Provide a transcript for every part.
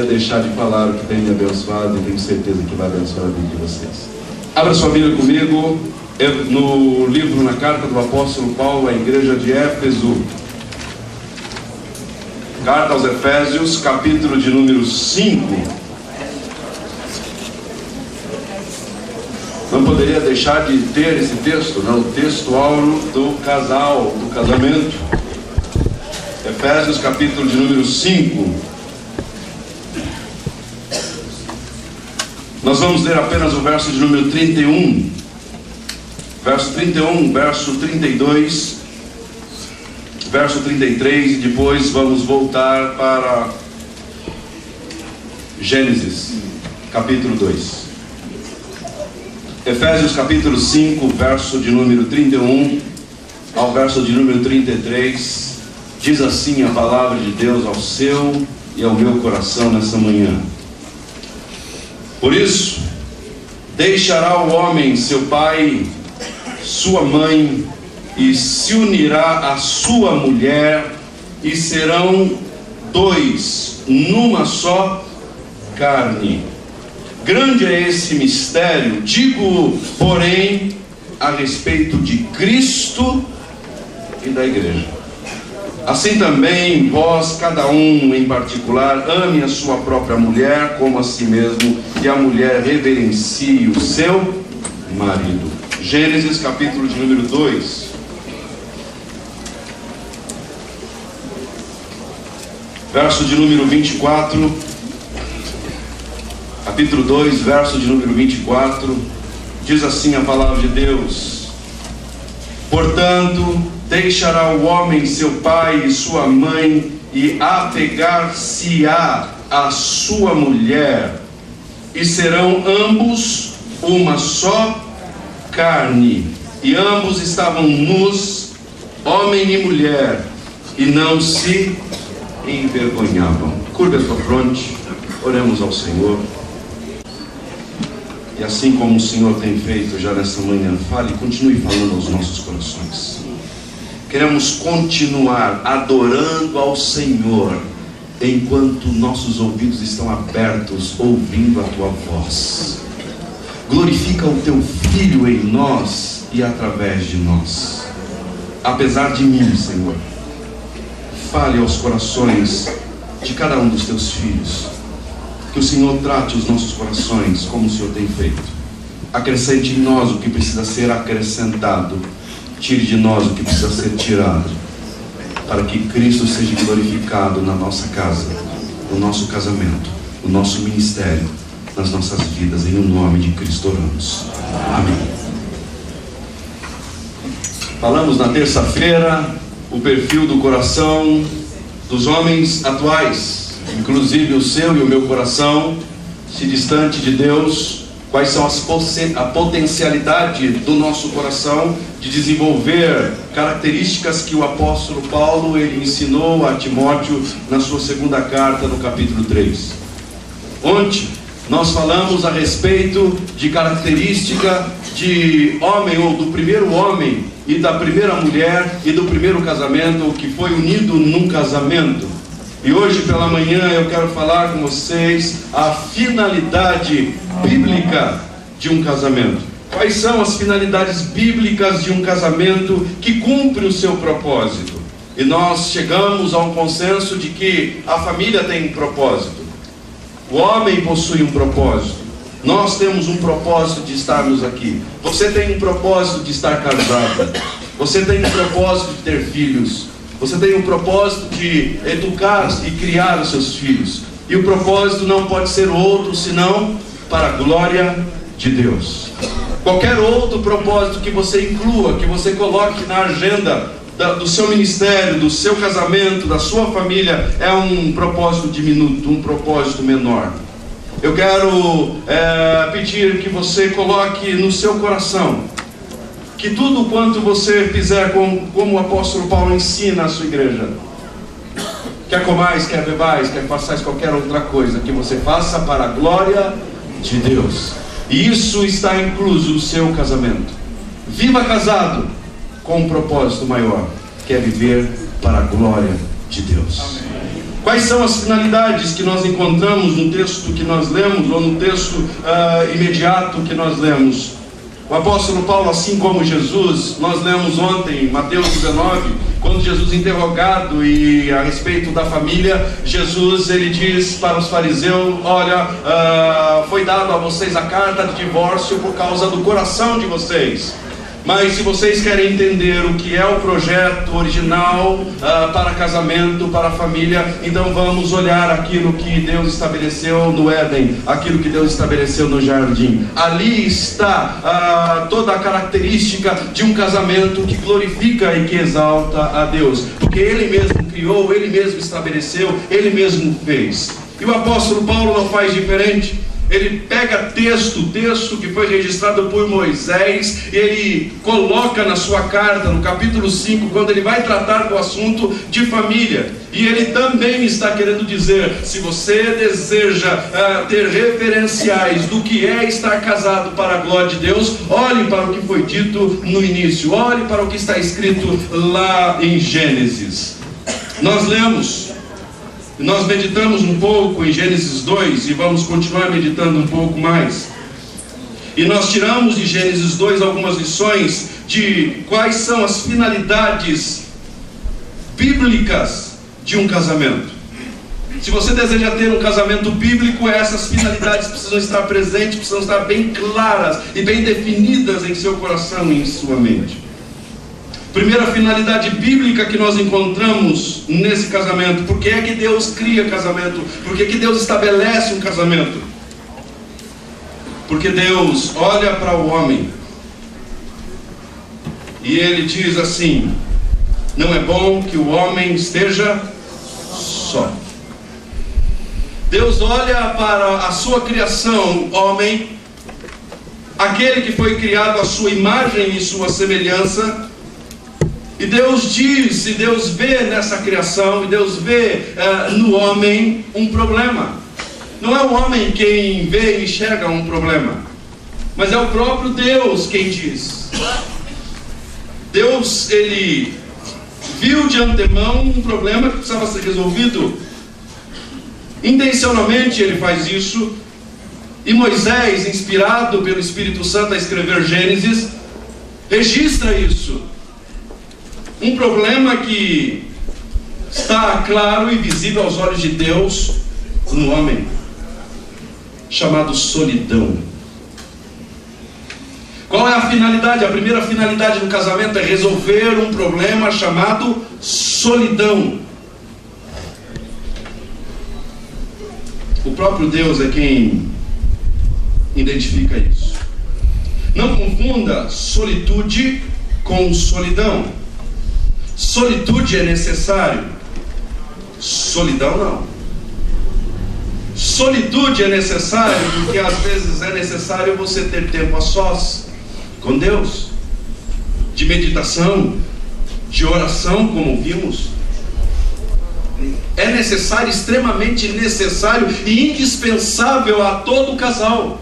deixar de falar o que tem me abençoado e tenho certeza que vai abençoar a vida de vocês. Abra sua Bíblia comigo no livro, na carta do apóstolo Paulo à igreja de Éfeso. Carta aos Efésios, capítulo de número 5. Não poderia deixar de ter esse texto, não? O texto áureo do casal, do casamento. Efésios, capítulo de número 5. Nós vamos ler apenas o verso de número 31. Verso 31, verso 32, verso 33, e depois vamos voltar para Gênesis, capítulo 2. Efésios capítulo 5, verso de número 31 ao verso de número 33, diz assim a palavra de Deus ao seu e ao meu coração nessa manhã. Por isso, deixará o homem seu pai, sua mãe, e se unirá à sua mulher, e serão dois numa só carne. Grande é esse mistério, digo, porém, a respeito de Cristo e da igreja. Assim também vós, cada um em particular, ame a sua própria mulher como a si mesmo, e a mulher reverencie o seu marido. Gênesis capítulo de número 2. Verso de número 24. Capítulo 2, verso de número 24, diz assim a palavra de Deus: portanto, deixará o homem seu pai e sua mãe, e apegar-se-á à sua mulher, e serão ambos uma só carne. E ambos estavam nus, homem e mulher, e não se envergonhavam. Curva a sua fronte, oremos ao Senhor. E assim como o Senhor tem feito já nessa manhã, fale e continue falando aos nossos corações. Queremos continuar adorando ao Senhor, enquanto nossos ouvidos estão abertos, ouvindo a Tua voz. Glorifica o Teu Filho em nós e através de nós. Apesar de mim, Senhor, fale aos corações de cada um dos Teus filhos. Que o Senhor trate os nossos corações como o Senhor tem feito. Acrescente em nós o que precisa ser acrescentado. Tire de nós o que precisa ser tirado. Para que Cristo seja glorificado na nossa casa, no nosso casamento, no nosso ministério, nas nossas vidas. Em o nome de Cristo oramos. Amém. Falamos na terça-feira o perfil do coração dos homens atuais. Inclusive o seu e o meu coração, se distante de Deus, quais são a potencialidade do nosso coração de desenvolver características que o apóstolo Paulo ele ensinou a Timóteo na sua segunda carta, no capítulo 3. Ontem nós falamos a respeito de característica de homem, ou do primeiro homem e da primeira mulher e do primeiro casamento que foi unido num casamento. E hoje pela manhã eu quero falar com vocês a finalidade bíblica de um casamento. Quais são as finalidades bíblicas de um casamento que cumpre o seu propósito? E nós chegamos a um consenso de que a família tem um propósito. O homem possui um propósito. Nós temos um propósito de estarmos aqui. Você tem um propósito de estar casado. Você tem um propósito de ter filhos. Você tem um propósito de educar e criar os seus filhos. E o propósito não pode ser outro senão para a glória de Deus. Qualquer outro propósito que você inclua, que você coloque na agenda do seu ministério, do seu casamento, da sua família, é um propósito diminuto, um propósito menor. Eu quero pedir que você coloque no seu coração que tudo quanto você fizer como o apóstolo Paulo ensina à sua igreja, quer comais, quer bebais, quer façais qualquer outra coisa, que você faça para a glória de Deus. E isso está incluso no seu casamento. Viva casado com um propósito maior, que é viver para a glória de Deus. Amém. Quais são as finalidades que nós encontramos no texto que nós lemos, ou no texto imediato que nós lemos? O apóstolo Paulo, assim como Jesus, nós lemos ontem, Mateus 19, quando Jesus interrogado a respeito da família, Jesus, ele diz para os fariseus: olha, foi dado a vocês a carta de divórcio por causa do coração de vocês. Mas se vocês querem entender o que é o projeto original para casamento, para a família, então vamos olhar aquilo que Deus estabeleceu no Éden, aquilo que Deus estabeleceu no jardim. Ali está toda a característica de um casamento que glorifica e que exalta a Deus, porque Ele mesmo criou, Ele mesmo estabeleceu, Ele mesmo fez. E o apóstolo Paulo não faz diferente. Ele pega texto que foi registrado por Moisés, e ele coloca na sua carta, no capítulo 5, quando ele vai tratar do assunto de família. E ele também está querendo dizer: se você deseja ter referenciais do que é estar casado para a glória de Deus, olhe para o que foi dito no início, olhe para o que está escrito lá em Gênesis. Nós lemos, nós meditamos um pouco em Gênesis 2 e vamos continuar meditando um pouco mais. E nós tiramos de Gênesis 2 algumas lições de quais são as finalidades bíblicas de um casamento. Se você deseja ter um casamento bíblico, essas finalidades precisam estar presentes, precisam estar bem claras e bem definidas em seu coração e em sua mente. Primeira finalidade bíblica que nós encontramos nesse casamento: por que é que Deus cria casamento? Por que é que Deus estabelece um casamento? Porque Deus olha para o homem e Ele diz assim: não é bom que o homem esteja só. Deus olha para a sua criação, homem, aquele que foi criado à sua imagem e sua semelhança. E Deus diz, e Deus vê nessa criação, e Deus vê no homem um problema. Não é o homem quem vê e enxerga um problema, mas é o próprio Deus quem diz. Deus, ele viu de antemão um problema que precisava ser resolvido. Intencionalmente ele faz isso. E Moisés, inspirado pelo Espírito Santo a escrever Gênesis, registra isso. Um problema que está claro e visível aos olhos de Deus no homem, chamado solidão. Qual é a finalidade? A primeira finalidade do casamento é resolver um problema chamado solidão. O próprio Deus é quem identifica isso. Não confunda solitude com solidão. Solitude é necessário, solidão não. Solitude é necessário porque às vezes é necessário você ter tempo a sós com Deus, de meditação, de oração, como vimos. É necessário, extremamente necessário e indispensável a todo casal.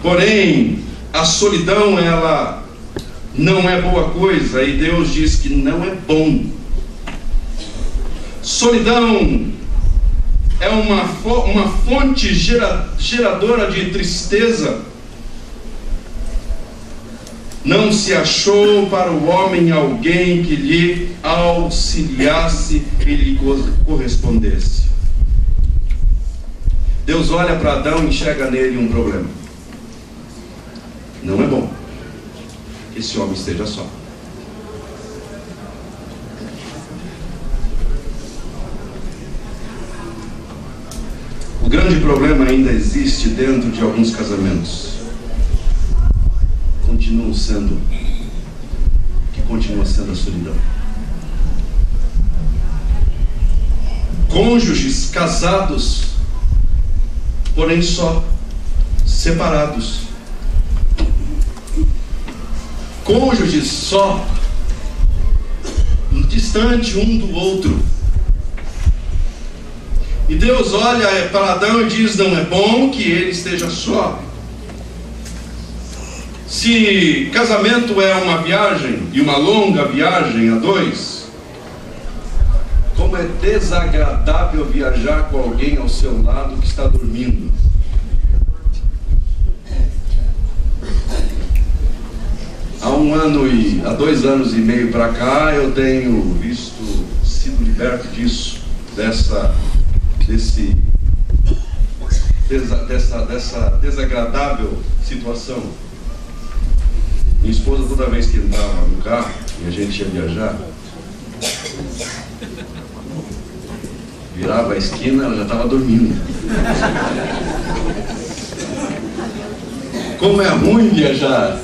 Porém, a solidão, ela não é boa coisa, e Deus diz que não é bom. Solidão é uma fonte geradora de tristeza. Não se achou para o homem alguém que lhe auxiliasse e lhe correspondesse. Deus olha para Adão e enxerga nele um problema. Não é bom que esse homem esteja só. O grande problema ainda existe dentro de alguns casamentos. Continua sendo a solidão. Cônjuges casados, porém só, separados. Cônjuges só, distante um do outro. E Deus olha para Adão e diz: não é bom que ele esteja só. Se casamento é uma viagem, e uma longa viagem a dois, Como é desagradável viajar com alguém ao seu lado que está dormindo. Há 2 anos e meio para cá, eu tenho sido liberto disso, dessa desagradável situação. Minha esposa, toda vez que entrava no carro e a gente ia viajar, virava a esquina, ela já estava dormindo. Como é ruim viajar.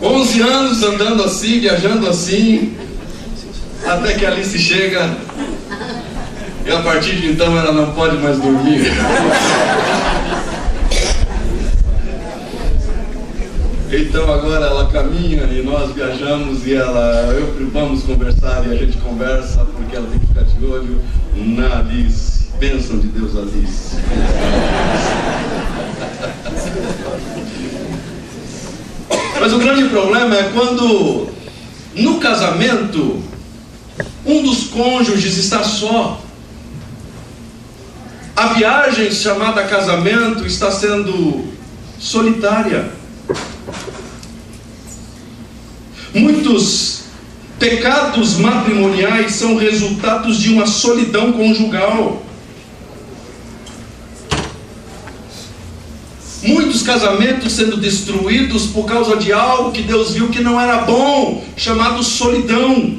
11 anos andando assim, viajando assim, até que a Alice chega e a partir de então ela não pode mais dormir. Então agora ela caminha e nós viajamos e vamos conversar e a gente conversa porque ela tem que ficar de olho na Alice. Bênção de Deus, Alice. Mas o grande problema é quando no casamento um dos cônjuges está só. A viagem chamada casamento está sendo solitária. Muitos pecados matrimoniais são resultados de uma solidão conjugal. Muitos casamentos sendo destruídos por causa de algo que Deus viu que não era bom, chamado solidão.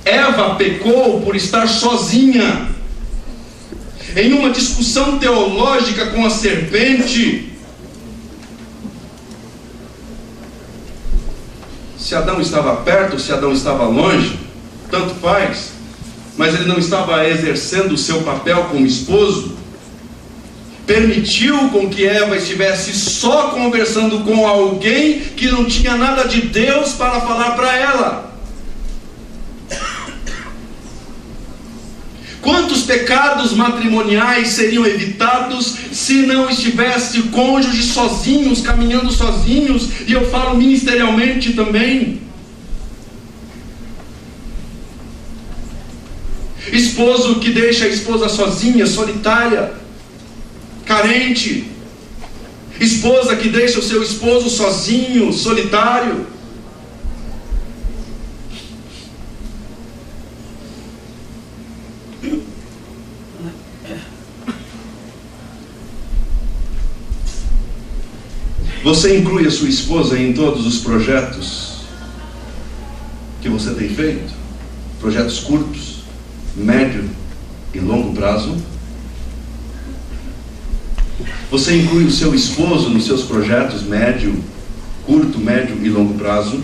Eva pecou por estar sozinha, em uma discussão teológica com a serpente. Se Adão estava perto, se Adão estava longe, tanto faz. Mas ele não estava exercendo o seu papel como esposo. Permitiu com que Eva estivesse só conversando com alguém que não tinha nada de Deus para falar para ela. Quantos pecados matrimoniais seriam evitados se não estivesse cônjuges sozinhos, caminhando sozinhos? E eu falo ministerialmente também. Esposo que deixa a esposa sozinha, solitária, carente. Esposa que deixa o seu esposo sozinho, solitário. Você inclui a sua esposa em todos os projetos que você tem feito? Projetos curtos, médio e longo prazo? Você inclui o seu esposo nos seus projetos curto, médio e longo prazo?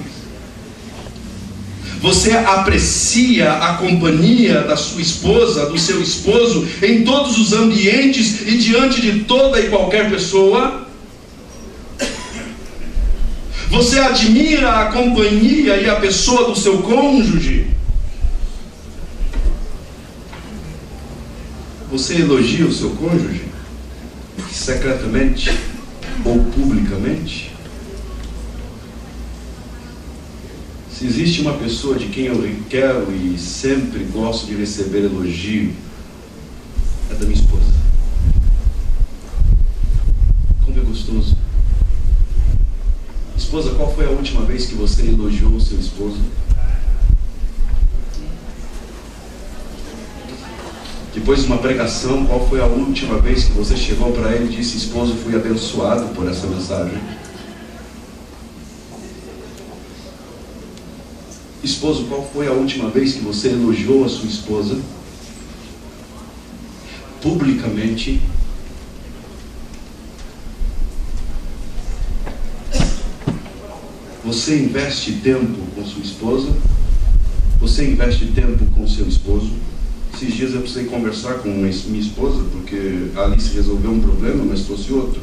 Você aprecia a companhia da sua esposa, do seu esposo, em todos os ambientes e diante de toda e qualquer pessoa? Você admira a companhia e a pessoa do seu cônjuge? Você elogia o seu cônjuge? Secretamente ou publicamente? Se existe uma pessoa de quem eu quero e sempre gosto de receber elogio, é da minha esposa. Como é gostoso. Esposa, qual foi a última vez que você elogiou o seu esposo? Depois de uma pregação, qual foi a última vez que você chegou para ele e disse: esposo, fui abençoado por essa mensagem? Esposo, qual foi a última vez que você elogiou a sua esposa? Publicamente. Você investe tempo com sua esposa? Você investe tempo com seu esposo? Esses dias eu precisei conversar com minha esposa, porque a Alice resolveu um problema, mas trouxe outro.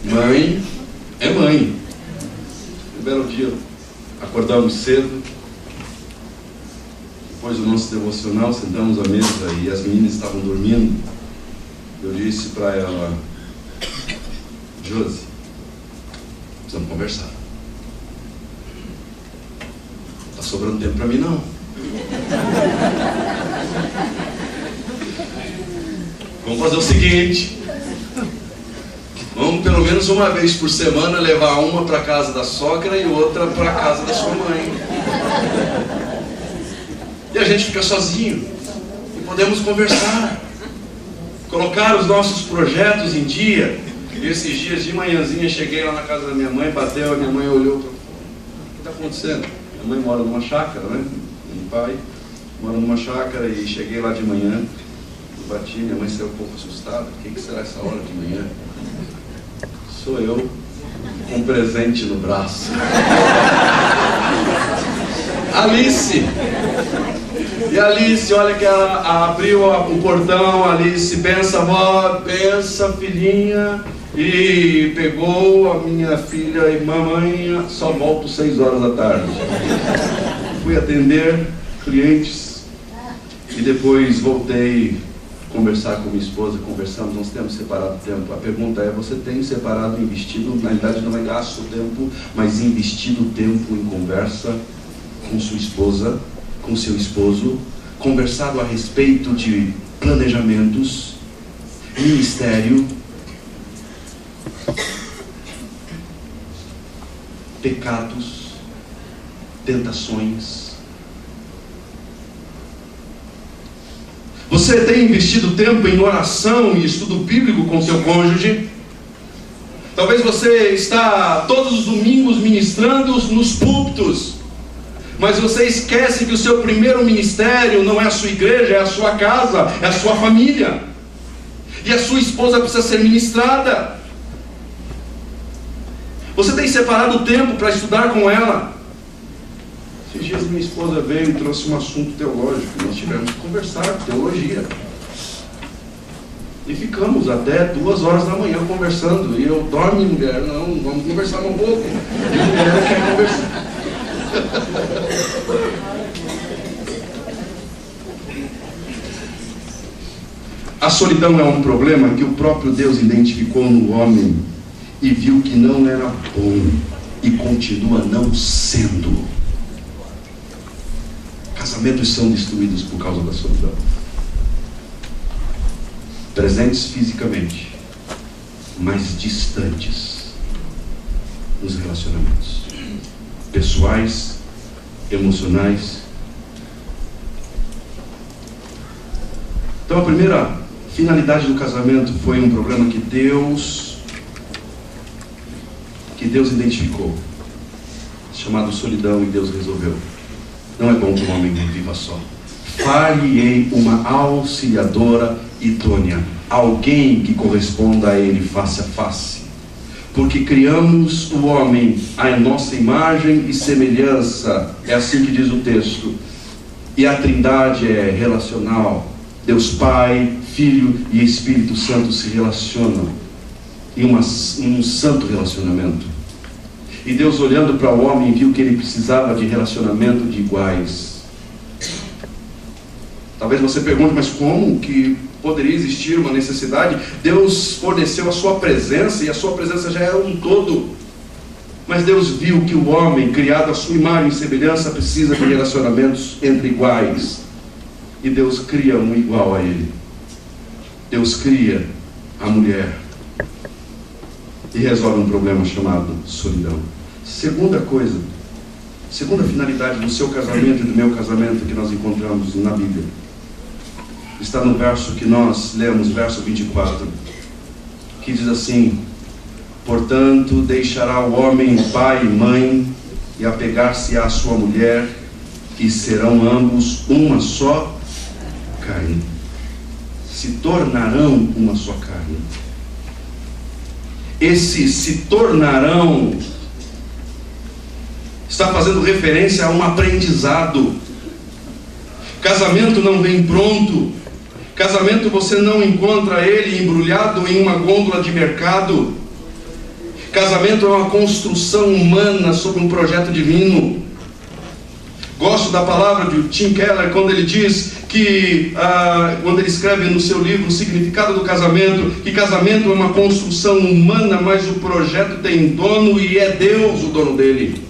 Mãe é mãe. Um belo dia, acordamos cedo, depois do nosso devocional, sentamos à mesa e as meninas estavam dormindo. eu disse para ela: Josi, precisamos conversar. Está sobrando tempo para mim, não. Vamos fazer o seguinte: vamos pelo menos uma vez por semana levar uma para casa da sogra e outra para casa da sua mãe. E a gente fica sozinho e podemos conversar, colocar os nossos projetos em dia. E esses dias de manhãzinha cheguei lá na casa da minha mãe, bateu, a minha mãe olhou para fora: o que está acontecendo? Minha mãe mora numa chácara, né? Meu pai mora numa chácara, e cheguei lá de manhã, bati, minha mãe saiu um pouco assustada. O que será essa hora de manhã? Sou eu com um presente no braço. Alice! E Alice, olha que ela abriu o portão. Alice, bença, vó, bença, filhinha. E pegou a minha filha e: mamãe, só volto 6 horas da tarde. Fui atender clientes e depois voltei conversar com minha esposa. Conversamos, nós temos separado tempo. A pergunta é: você tem separado, investido, na verdade não é gasto tempo, mas investido tempo em conversa com sua esposa, com seu esposo, conversado a respeito de planejamentos, ministério, pecados, tentações? Você tem investido tempo em oração e estudo bíblico com seu cônjuge? Talvez você está todos os domingos ministrando nos púlpitos, mas você esquece que o seu primeiro ministério não é a sua igreja, é a sua casa, é a sua família. E a sua esposa precisa ser ministrada. Você tem separado tempo para estudar com ela? Esses dias minha esposa veio e trouxe um assunto teológico. Nós tivemos que conversar teologia. E ficamos até 2 horas da manhã conversando. E eu: dorme, mulher. Não, vamos conversar um pouco. E a mulher quer conversar. A solidão é um problema que o próprio Deus identificou no homem e viu que não era bom, e continua não sendo. Casamentos são destruídos por causa da solidão. Presentes fisicamente, mas distantes nos relacionamentos pessoais, emocionais. Então a primeira finalidade do casamento foi um problema que Deus identificou, chamado solidão, e Deus resolveu. Não é bom que o homem viva só. Far-lhe-ei uma auxiliadora idônea, alguém que corresponda a ele face a face. Porque criamos o homem à nossa imagem e semelhança, é assim que diz o texto. E a Trindade é relacional. Deus Pai, Filho e Espírito Santo se relacionam em um santo relacionamento. E Deus, olhando para o homem, viu que ele precisava de relacionamento de iguais. Talvez você pergunte: mas como que poderia existir uma necessidade? Deus forneceu a sua presença, e a sua presença já era um todo. Mas Deus viu que o homem, criado à sua imagem e semelhança, precisa de relacionamentos entre iguais. E Deus cria um igual a ele. Deus cria a mulher e resolve um problema chamado solidão. Segunda finalidade do seu casamento e do meu casamento que nós encontramos na Bíblia está no verso que nós lemos, verso 24, que diz assim: portanto deixará o homem pai e mãe e apegar-se à sua mulher, e serão ambos uma só carne. Se tornarão uma só carne. Esse se tornarão está fazendo referência a um aprendizado. Casamento não vem pronto. Casamento você não encontra ele embrulhado em uma gôndola de mercado. Casamento é uma construção humana sobre um projeto divino. Gosto da palavra de Tim Keller quando ele diz que, quando ele escreve no seu livro O Significado do Casamento, que casamento é uma construção humana, mas o projeto tem dono e é Deus o dono dele.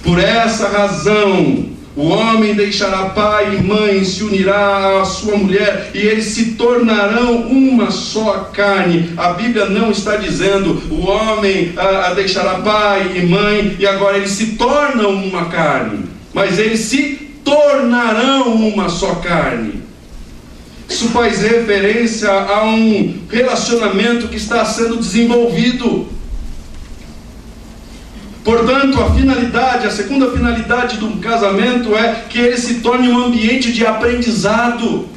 Por essa razão, o homem deixará pai e mãe, se unirá à sua mulher, e eles se tornarão uma só carne. A Bíblia não está dizendo o homem deixará pai e mãe e agora eles se tornam uma carne, mas eles se tornarão uma só carne. Isso faz referência a um relacionamento que está sendo desenvolvido. Portanto, a segunda finalidade de um casamento é que ele se torne um ambiente de aprendizado.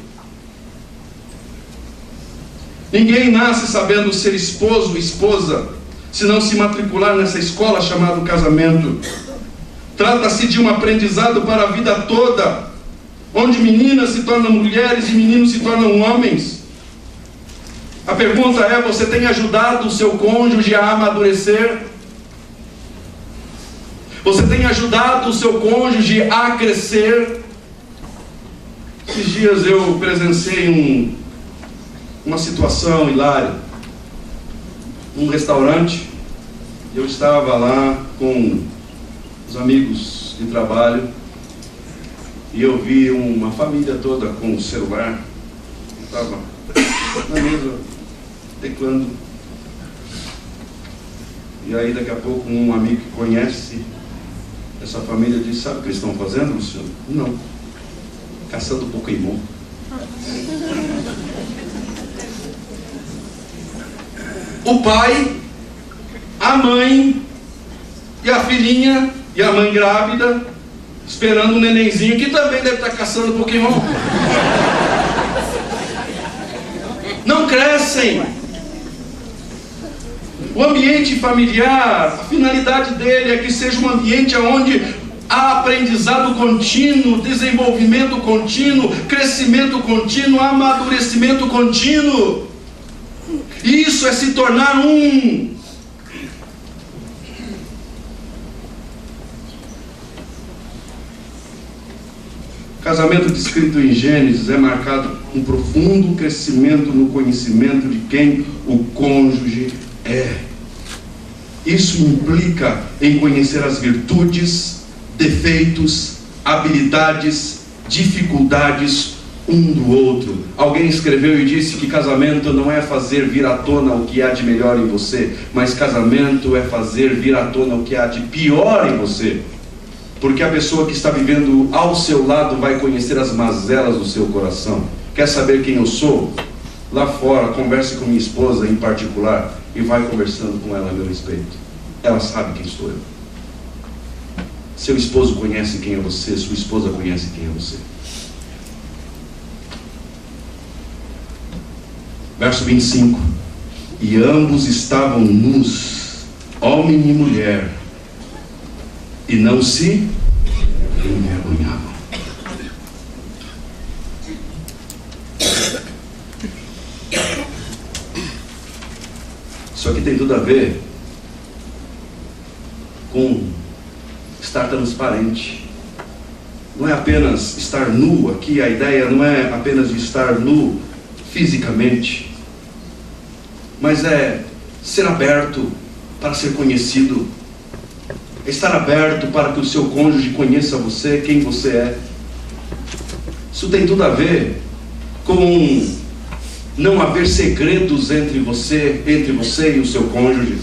Ninguém nasce sabendo ser esposo ou esposa, se não se matricular nessa escola chamada casamento. Trata-se de um aprendizado para a vida toda, onde meninas se tornam mulheres e meninos se tornam homens. A pergunta é: você tem ajudado o seu cônjuge a amadurecer? Você tem ajudado o seu cônjuge a crescer? Esses dias eu presenciei uma situação hilária. Um restaurante, eu estava lá com os amigos de trabalho e eu vi uma família toda com o celular. Eu estava na mesa, teclando. E aí daqui a pouco um amigo que conhece essa família disse: sabe o que eles estão fazendo, Luciano? Não. Caçando Pokémon. O pai, a mãe e a filhinha e a mãe grávida esperando um nenenzinho que também deve estar caçando Pokémon. Não crescem. O ambiente familiar, a finalidade dele é que seja um ambiente onde há aprendizado contínuo, desenvolvimento contínuo, crescimento contínuo, amadurecimento contínuo. Isso é se tornar um. O casamento descrito em Gênesis é marcado por um profundo crescimento no conhecimento de quem o cônjuge é. Isso implica em conhecer as virtudes, defeitos, habilidades, dificuldades um do outro. Alguém escreveu e disse que casamento não é fazer vir à tona o que há de melhor em você, mas casamento é fazer vir à tona o que há de pior em você. Porque a pessoa que está vivendo ao seu lado vai conhecer as mazelas do seu coração. Quer saber quem eu sou? Lá fora, converse com minha esposa em particular e vai conversando com ela a meu respeito. Ela sabe quem sou eu. Seu esposo conhece quem é você, sua esposa conhece quem é você. Verso 25. E ambos estavam nus, homem e mulher, e não se envergonhavam. Isso aqui tem tudo a ver com estar transparente. Não é apenas estar nu aqui, a ideia não é apenas de estar nu fisicamente, mas é ser aberto para ser conhecido, é estar aberto para que o seu cônjuge conheça você, quem você é. Isso tem tudo a ver com não haver segredos entre você e o seu cônjuge.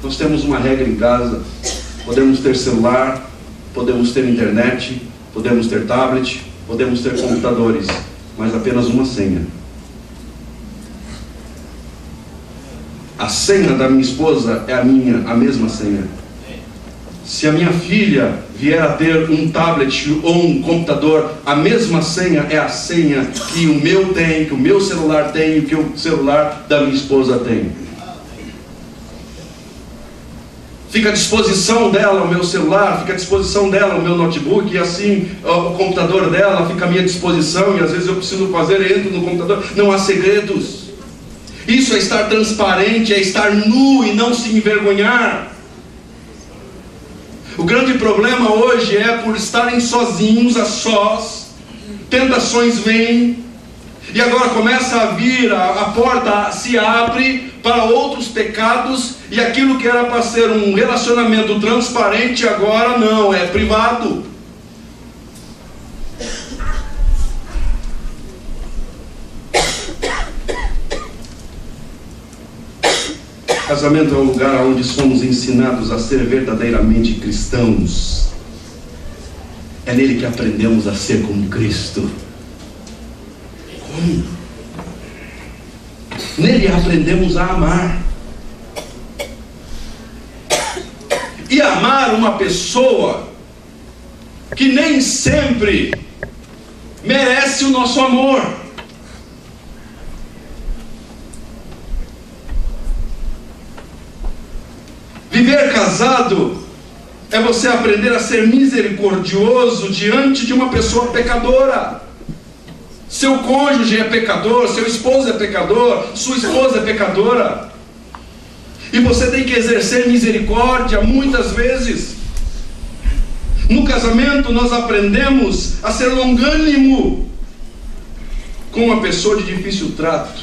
Nós temos uma regra em casa: podemos ter celular, podemos ter internet, podemos ter tablet, podemos ter computadores, mas apenas uma senha. A senha da minha esposa é a mesma senha. Se a minha filha vier a ter um tablet ou um computador, a mesma senha é a senha que o meu tem, que o meu celular tem e que o celular da minha esposa tem. Fica à disposição dela o meu celular, fica à disposição dela o meu notebook, e assim o computador dela fica à minha disposição, e às vezes eu preciso fazer, entro no computador. Não há segredos. Isso é estar transparente, é estar nu e não se envergonhar. O grande problema hoje é por estarem sozinhos, a sós, tentações vêm, e agora começa a vir, a porta se abre para outros pecados, e aquilo que era para ser um relacionamento transparente, agora não, é privado. Casamento é o lugar onde somos ensinados a ser verdadeiramente cristãos. É nele que aprendemos a ser como Cristo. Como? Nele aprendemos a amar. E amar uma pessoa que nem sempre merece o nosso amor. Viver casado é você aprender a ser misericordioso diante de uma pessoa pecadora. Seu cônjuge é pecador, seu esposo é pecador, sua esposa é pecadora. E você tem que exercer misericórdia muitas vezes. No casamento nós aprendemos a ser longânimo com uma pessoa de difícil trato.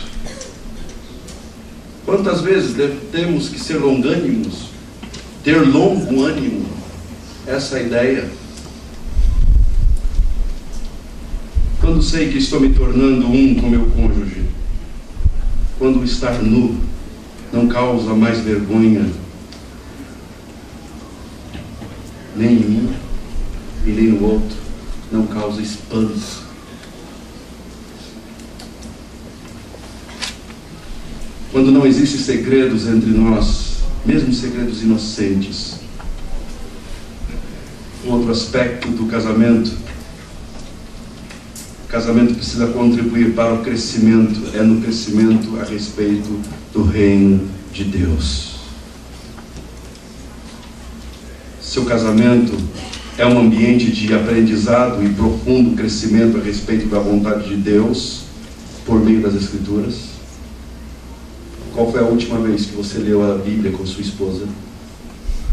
Quantas vezes temos que ser longânimos? Ter longo ânimo, essa é a ideia. Quando sei que estou me tornando um com meu cônjuge, quando estar nu não causa mais vergonha, nem em mim e nem no outro, não causa espanto. Quando não existem segredos entre nós, mesmo segredos inocentes. Um outro aspecto do casamento. O casamento precisa contribuir para o crescimento. É no crescimento a respeito do reino de Deus. Seu casamento é um ambiente de aprendizado e profundo crescimento a respeito da vontade de Deus por meio das Escrituras. Qual foi a última vez que você leu a Bíblia com sua esposa?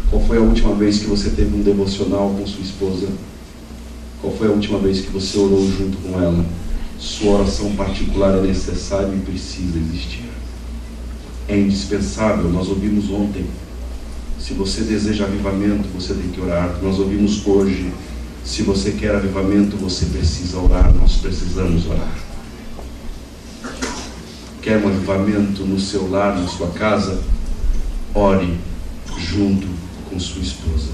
Qual foi a última vez que você teve um devocional com sua esposa? Qual foi a última vez que você orou junto com ela? Sua oração particular é necessária e precisa existir. É indispensável. Nós ouvimos ontem. Se você deseja avivamento, você tem que orar. Nós ouvimos hoje. Se você quer avivamento, você precisa orar. Nós precisamos orar. Quer um avivamento no seu lar, na sua casa? Ore junto com sua esposa.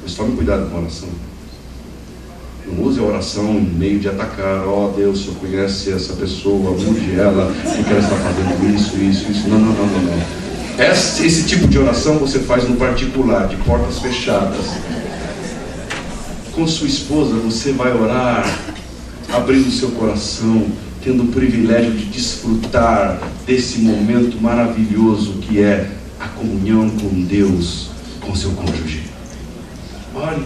Mas tome cuidado com a oração. Não use a oração em meio de atacar. Ó Deus, o Senhor conhece essa pessoa, mude ela, porque ela está fazendo isso. Não. Esse tipo de oração você faz no particular, de portas fechadas. Com sua esposa você vai orar, abrindo o seu coração, tendo o privilégio de desfrutar desse momento maravilhoso que é a comunhão com Deus, com seu cônjuge. Ore.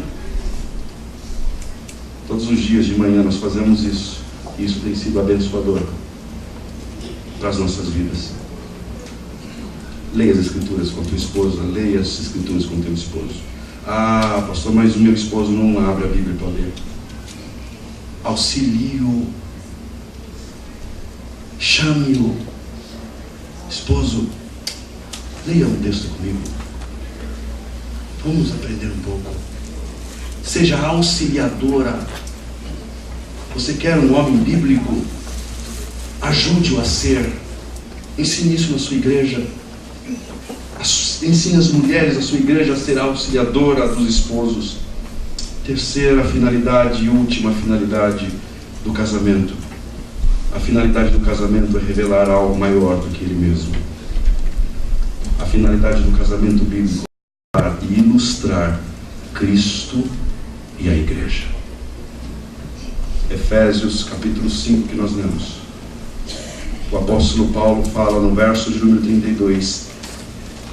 Todos os dias de manhã nós fazemos isso. E isso tem sido abençoador para as nossas vidas. Leia as Escrituras com a tua esposa. Leia as Escrituras com o teu esposo. Ah, pastor, mas o meu esposo não abre a Bíblia para ler. Auxilie-o. Chame-o. Esposo, leia um texto comigo. Vamos aprender um pouco. Seja auxiliadora. Você quer um homem bíblico? Ajude-o a ser. Ensine isso na sua igreja. Ensine as mulheres da sua igreja a ser auxiliadora dos esposos. Terceira finalidade e última finalidade do casamento. A finalidade do casamento é revelar algo maior do que ele mesmo. A finalidade do casamento bíblico é para ilustrar Cristo e a igreja. Efésios capítulo 5 que nós lemos. O apóstolo Paulo fala no verso de número 32.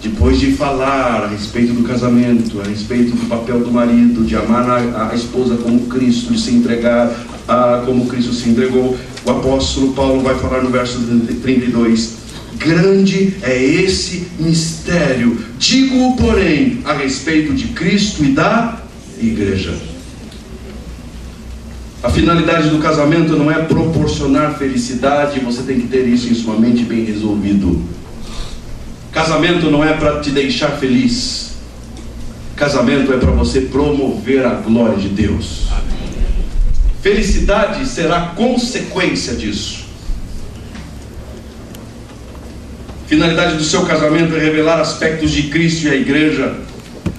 Depois de falar a respeito do casamento, a respeito do papel do marido, de amar a esposa como Cristo, de se entregar como Cristo se entregou, o apóstolo Paulo vai falar no verso 32: grande é esse mistério. Digo, porém, a respeito de Cristo e da igreja. A finalidade do casamento não é proporcionar felicidade, você tem que ter isso em sua mente bem resolvido. Casamento não é para te deixar feliz. Casamento é para você promover a glória de Deus. Felicidade será consequência disso. Finalidade do seu casamento é revelar aspectos de Cristo e a igreja.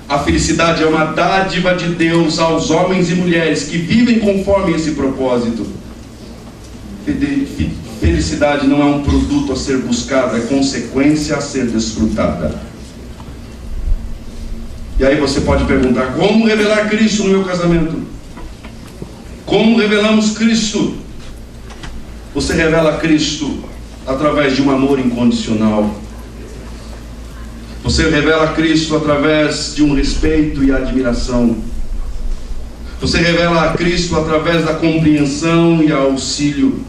A felicidade é uma dádiva de Deus aos homens e mulheres que vivem conforme esse propósito. Felicidade não é um produto a ser buscado, é consequência a ser desfrutada. E aí você pode perguntar: como revelar Cristo no meu casamento? Como revelamos Cristo? Você revela Cristo através de um amor incondicional. Você revela Cristo através de um respeito e admiração. Você revela Cristo através da compreensão e auxílio.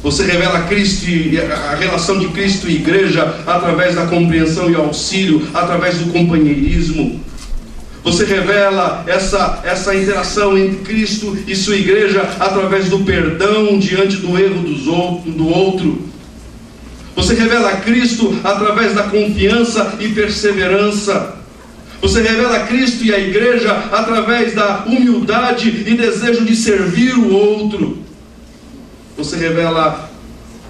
Você revela Cristo e a relação de Cristo e igreja através da compreensão e auxílio, através do companheirismo. Você revela essa interação entre Cristo e sua igreja através do perdão diante do erro do outro. Você revela Cristo através da confiança e perseverança. Você revela Cristo e a igreja através da humildade e desejo de servir o outro. Você revela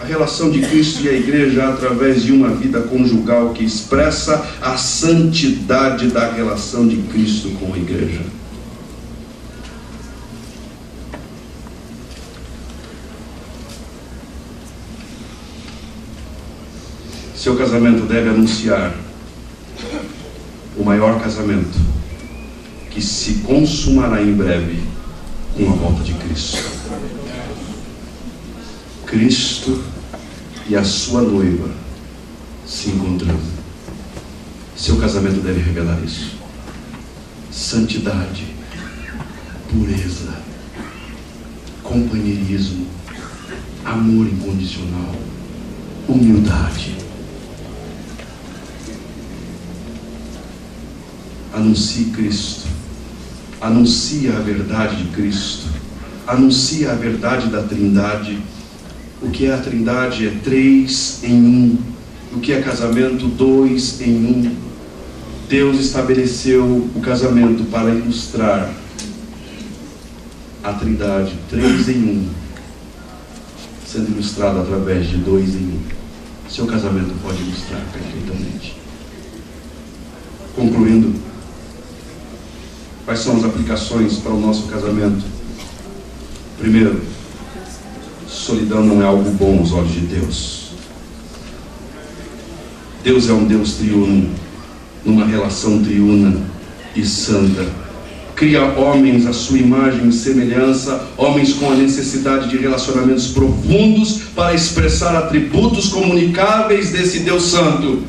a relação de Cristo e a igreja através de uma vida conjugal que expressa a santidade da relação de Cristo com a igreja. Seu casamento deve anunciar o maior casamento que se consumará em breve com a volta de Cristo. Cristo e a sua noiva se encontrando. Seu casamento deve revelar isso. Santidade, pureza, companheirismo, amor incondicional, humildade. Anuncie Cristo, anuncie a verdade de Cristo, anuncie a verdade da Trindade. O que é a Trindade? É 3 em 1. O que é casamento? 2 em 1. Deus estabeleceu o casamento para ilustrar a Trindade, 3 em 1, sendo ilustrado através de 2 em 1. Seu casamento pode ilustrar perfeitamente. Concluindo, quais são as aplicações para o nosso casamento? Primeiro, solidão não é algo bom aos olhos de Deus. Deus é um Deus triuno, numa relação triuna e santa. Cria homens à sua imagem e semelhança, homens com a necessidade de relacionamentos profundos para expressar atributos comunicáveis desse Deus santo.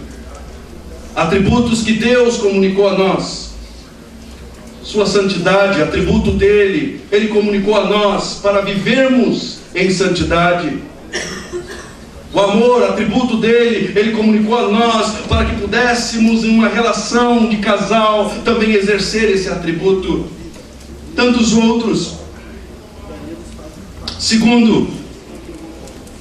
Atributos que Deus comunicou a nós. Sua santidade, atributo dele, ele comunicou a nós para vivermos em santidade. O amor, atributo dele, ele comunicou a nós para que pudéssemos, em uma relação de casal, também exercer esse atributo. Tantos outros. Segundo,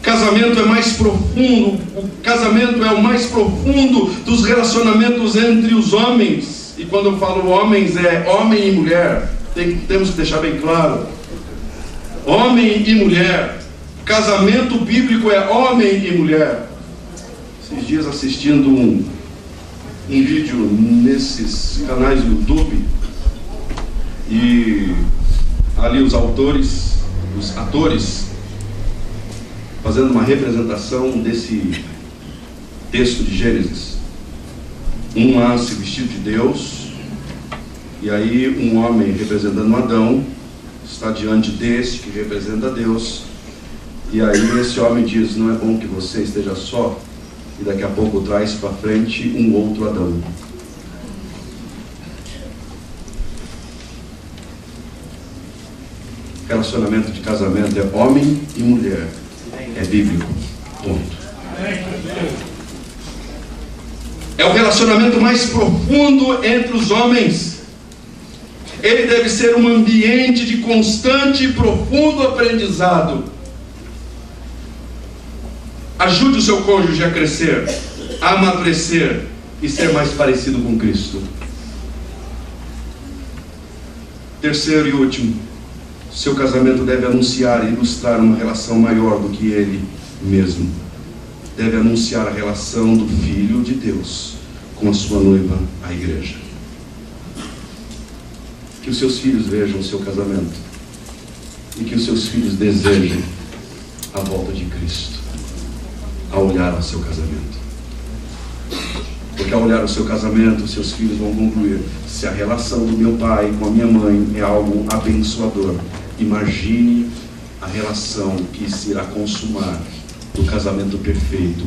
casamento é mais profundo. O casamento é o mais profundo dos relacionamentos entre os homens. E quando eu falo homens, é homem e mulher. Temos que deixar bem claro. Homem e mulher. Casamento bíblico é homem e mulher. Esses dias assistindo um vídeo nesses canais do YouTube, e ali os autores, os atores, fazendo uma representação desse texto de Gênesis. Um lá se vestiu de Deus, e aí um homem representando Adão está diante desse que representa Deus. E aí esse homem diz: não é bom que você esteja só. E daqui a pouco traz para frente um outro Adão. Relacionamento de casamento é homem e mulher. É bíblico. Ponto. É o relacionamento mais profundo entre os homens. Ele deve ser um ambiente de constante e profundo aprendizado. Ajude o seu cônjuge a crescer, a amadurecer e ser mais parecido com Cristo. Terceiro e último, seu casamento deve anunciar e ilustrar uma relação maior do que ele mesmo. Deve anunciar a relação do Filho de Deus com a sua noiva, a igreja. Que os seus filhos vejam o seu casamento e que os seus filhos desejem a volta de Cristo ao olhar ao seu casamento. Porque ao olhar ao seu casamento, seus filhos vão concluir: se a relação do meu pai com a minha mãe é algo abençoador, imagine a relação que se irá consumar do casamento perfeito,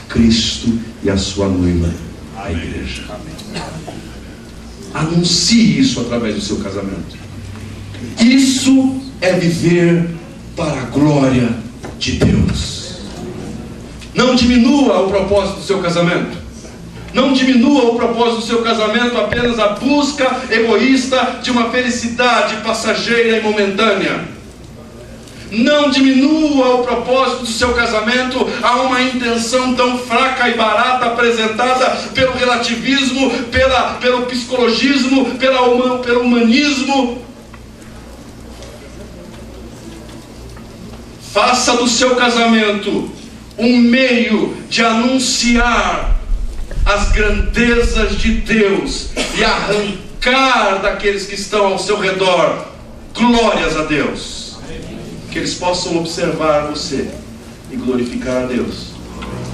Cristo e a sua noiva, a igreja. Anuncie isso através do seu casamento. Isso é viver para a glória de Deus. Não diminua o propósito do seu casamento. Não diminua o propósito do seu casamento apenas a busca egoísta de uma felicidade passageira e momentânea. Não diminua o propósito do seu casamento a uma intenção tão fraca e barata apresentada pelo relativismo, pelo psicologismo, pelo humanismo. Faça do seu casamento um meio de anunciar as grandezas de Deus e arrancar daqueles que estão ao seu redor glórias a Deus. Que eles possam observar você e glorificar a Deus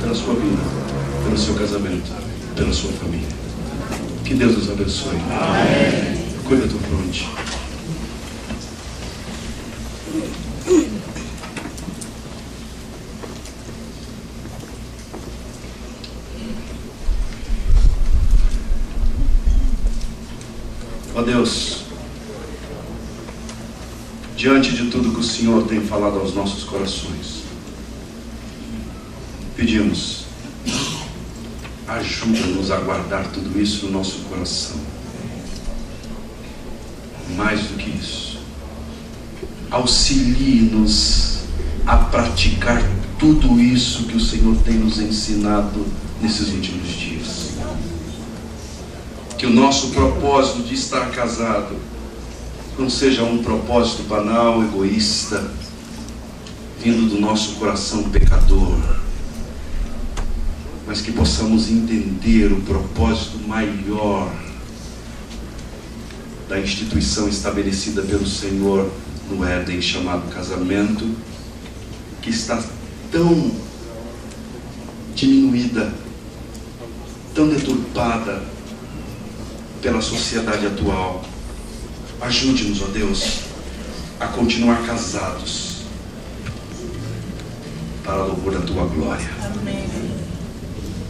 pela sua vida, pelo seu casamento, pela sua família. Que Deus nos abençoe. Amém. Cuida da tua fronte. Ó Deus, diante de tudo que o Senhor tem falado aos nossos corações, pedimos, ajuda-nos a guardar tudo isso no nosso coração. Mais do que isso, auxilie-nos a praticar tudo isso que o Senhor tem nos ensinado nesses últimos dias. Que o nosso propósito de estar casado não seja um propósito banal, egoísta, vindo do nosso coração pecador, mas que possamos entender o propósito maior da instituição estabelecida pelo Senhor no Éden, chamado casamento, que está tão diminuída, tão deturpada pela sociedade atual. Ajude-nos, ó Deus, a continuar casados para a louvor da tua glória. Amém.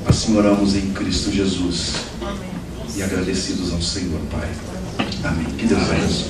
Assim oramos em Cristo Jesus. Amém. E agradecidos ao Senhor, Pai. Amém. Que Deus abençoe.